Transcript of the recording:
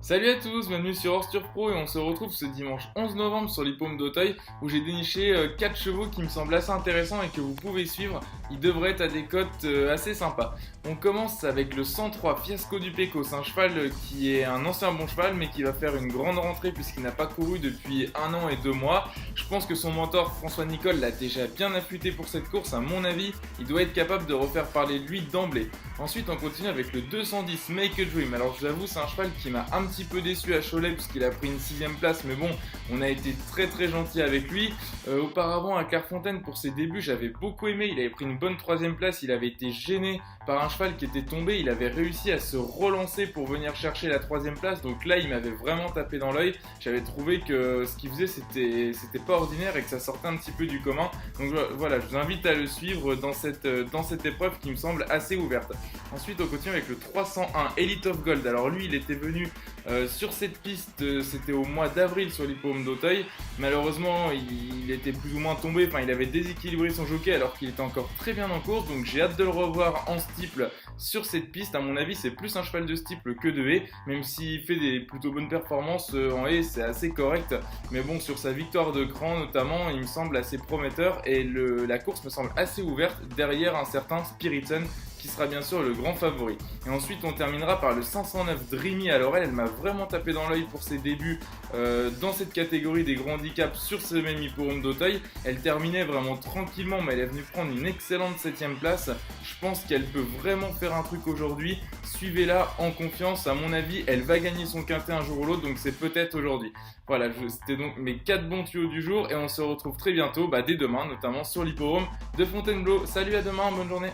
Salut à tous, bienvenue sur Horstur Pro et on se retrouve ce dimanche 11 novembre sur l'hippodrome d'Auteuil où j'ai déniché 4 chevaux qui me semblent assez intéressants et que vous pouvez suivre. Ils devraient être à des cotes assez sympas. On commence avec le 103 Fiasco du Pecos, un cheval qui est un ancien bon cheval mais qui va faire une grande rentrée puisqu'il n'a pas couru depuis 1 an et 2 mois. Je pense que son mentor François Nicole l'a déjà bien affûté pour cette course, à mon avis, il doit être capable de refaire parler de lui d'emblée. Ensuite on continue avec le 210 Make a Dream. Alors je vous avoue, c'est un cheval qui m'a un petit peu déçu à Cholet puisqu'il a pris une 6ème place, mais bon, on a été très gentil avec lui. Auparavant à Clairefontaine, pour ses débuts, j'avais beaucoup aimé, il avait pris une bonne 3ème place, il avait été gêné par un cheval qui était tombé, il avait réussi à se relancer pour venir chercher la 3ème place, donc là il m'avait vraiment tapé dans l'œil. J'avais trouvé que ce qu'il faisait c'était pas ordinaire et que ça sortait un petit peu du commun, donc voilà, je vous invite à le suivre dans cette épreuve qui me semble assez ouverte. Ensuite on continue avec le 301 Elite of Gold. Alors lui il était venu sur cette piste, c'était au mois d'avril sur l'hippodrome d'Auteuil. Malheureusement il était plus ou moins tombé, enfin il avait déséquilibré son jockey alors qu'il était encore très bien en course, donc j'ai hâte de le revoir en steeple sur cette piste. À mon avis c'est plus un cheval de steeple que de haie, même s'il fait des plutôt bonnes performances en haie, c'est assez correct, mais bon, sur sa victoire de cran notamment, il me semble assez prometteur et la course me semble assez ouverte derrière un certain Spiriton qui sera bien sûr le grand favori. Et ensuite on terminera par le 509 Dreamy à Laurel. Elle m'a vraiment tapé dans l'œil pour ses débuts dans cette catégorie des grands handicaps sur ce même hippodrome d'Auteuil. Elle terminait vraiment tranquillement, mais elle est venue prendre une excellente 7ème place. Je pense qu'elle peut vraiment faire un truc aujourd'hui. Suivez-la en confiance, à mon avis elle va gagner son quintet un jour ou l'autre, donc c'est peut-être aujourd'hui. Voilà, c'était donc mes 4 bons tuyaux du jour et on se retrouve très bientôt, dès demain notamment sur l'hippodrome de Fontainebleau. Salut, à demain, bonne journée.